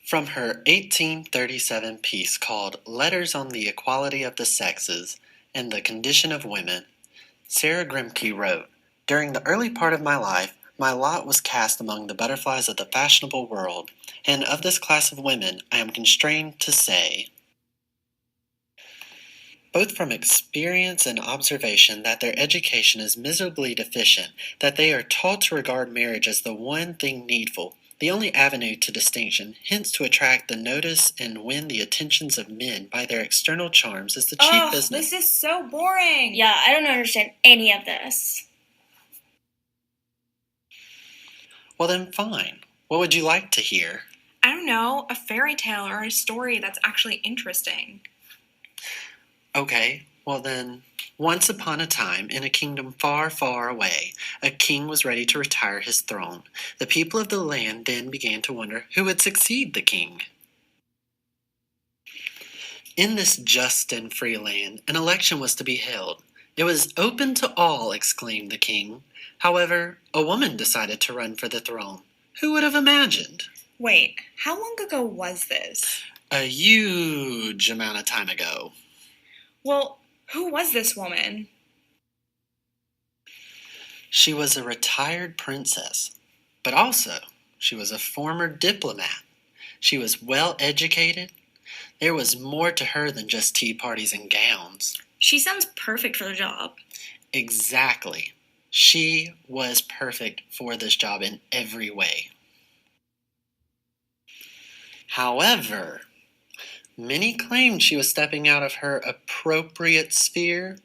From her 1837 piece called Letters on the Equality of the Sexes and the Condition of Women, Sarah Grimke wrote, "During the early part of my life, my lot was cast among the butterflies of the fashionable world, and of this class of women I am constrained to say, both from experience and observation, that their education is miserably deficient, that they are taught to regard marriage as the one thing needful, the only avenue to distinction, hence to attract the notice and win the attentions of men by their external charms is the chief business." This is so boring. Yeah, I don't understand any of this. Well then fine. What would you like to hear? I don't know, a fairy tale or a story that's actually interesting. Okay, well then, once upon a time, in a kingdom far, far away, a king was ready to retire his throne. The people of the land then began to wonder who would succeed the king. In this just and free land, an election was to be held. It was open to all, exclaimed the king. However, a woman decided to run for the throne. Who would have imagined? Wait, how long ago was this? A huge amount of time ago. Well, who was this woman? She was a retired princess, but also she was a former diplomat. She was well educated. There was more to her than just tea parties and gowns. She sounds perfect for the job. Exactly. She was perfect for this job in every way. However, many claimed she was stepping out of her appropriate sphere.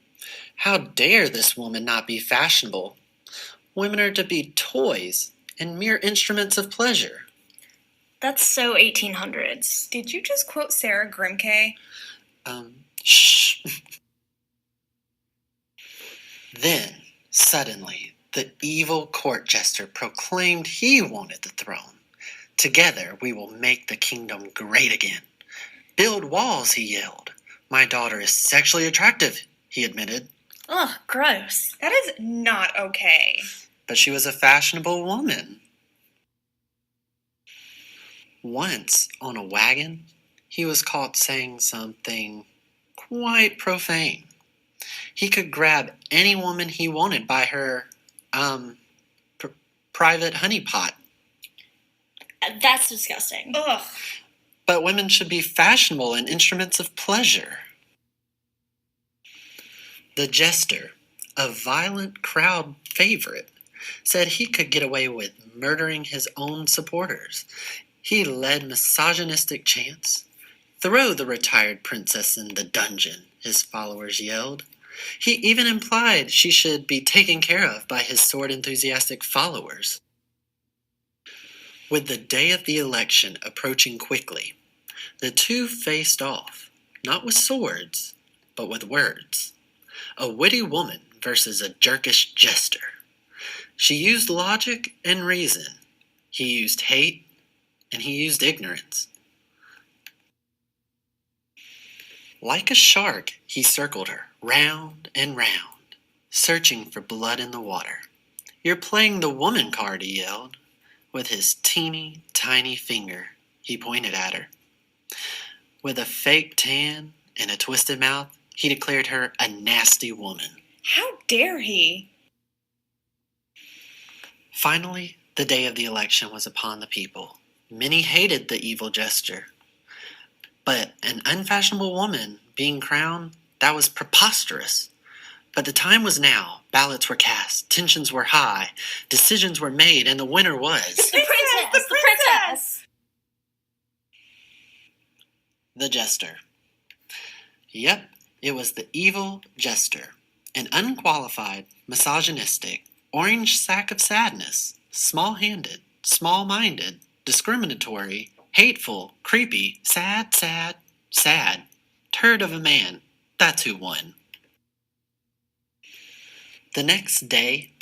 How dare this woman not be fashionable? Women are to be toys and mere instruments of pleasure. That's so 1800s. Did you just quote Sarah Grimke? Shh. Then, suddenly, the evil court jester proclaimed he wanted the throne. "Together we will make the kingdom great again. Build walls," he yelled. "My daughter is sexually attractive," he admitted. Ugh, gross. That is not okay. But she was a fashionable woman. Once, on a wagon, he was caught saying something quite profane. He could grab any woman he wanted by her, private honeypot. That's disgusting. Ugh. But women should be fashionable and instruments of pleasure. The jester, a violent crowd favorite, said he could get away with murdering his own supporters. He led misogynistic chants. "Throw the retired princess in the dungeon," his followers yelled. He even implied she should be taken care of by his sword-enthusiastic followers. With the day of the election approaching quickly, the two faced off, not with swords, but with words. A witty woman versus a jerkish jester. She used logic and reason. He used hate, and he used ignorance. Like a shark, he circled her, round and round, searching for blood in the water. "You're playing the woman card," he yelled. With his teeny, tiny finger, he pointed at her. With a fake tan and a twisted mouth, he declared her a nasty woman. How dare he? Finally, the day of the election was upon the people. Many hated the evil jester. But an unfashionable woman being crowned, that was preposterous. But the time was now. Ballots were cast, tensions were high, decisions were made, and the winner was... The princess! The jester. Yep, it was the evil jester. An unqualified, misogynistic, orange sack of sadness, small-handed, small-minded, discriminatory, hateful, creepy, sad, turd of a man. That's who won. The next day,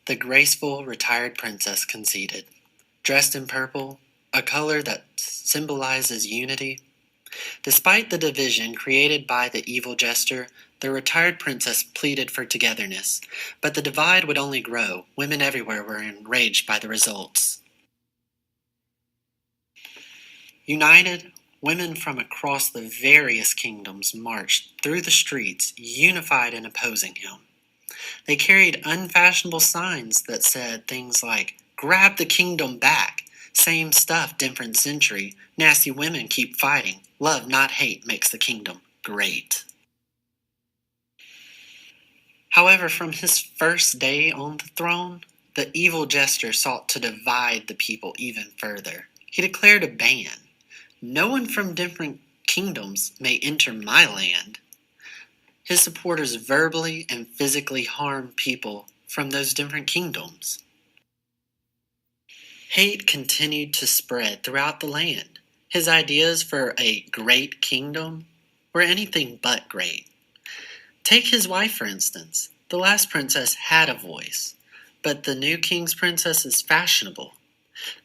the graceful, retired princess conceded. Dressed in purple, a color that symbolizes unity. Despite the division created by the evil jester, the retired princess pleaded for togetherness. But the divide would only grow. Women everywhere were enraged by the results. United, women from across the various kingdoms marched through the streets, unified in opposing him. They carried unfashionable signs that said things like, "Grab the kingdom back," "Same stuff, different century," "Nasty women keep fighting," "Love, not hate, makes the kingdom great." However, from his first day on the throne, the evil jester sought to divide the people even further. He declared a ban. "No one from different kingdoms may enter my land." His supporters verbally and physically harmed people from those different kingdoms. Hate continued to spread throughout the land. His ideas for a great kingdom were anything but great. Take his wife, for instance. The last princess had a voice, but the new king's princess is fashionable.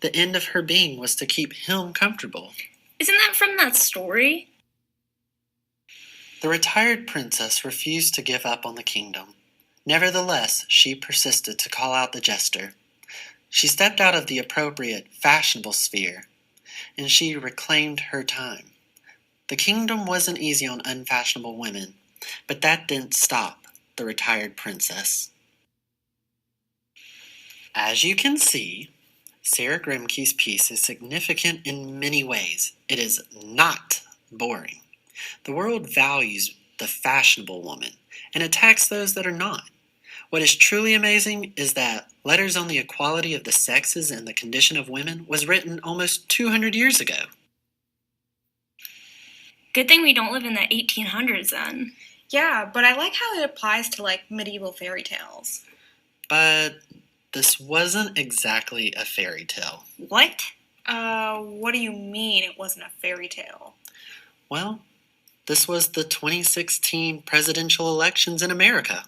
The end of her being was to keep him comfortable. Isn't that from that story? The retired princess refused to give up on the kingdom. Nevertheless, she persisted to call out the jester. She stepped out of the appropriate, fashionable sphere, and she reclaimed her time. The kingdom wasn't easy on unfashionable women, but that didn't stop the retired princess. As you can see, Sarah Grimke's piece is significant in many ways. It is not boring. The world values the fashionable woman and attacks those that are not. What is truly amazing is that Letters on the Equality of the Sexes and the Condition of Women was written almost 200 years ago. Good thing we don't live in the 1800s then. Yeah, but I like how it applies to like medieval fairy tales. But this wasn't exactly a fairy tale. What? What do you mean it wasn't a fairy tale? Well, this was the 2016 presidential elections in America.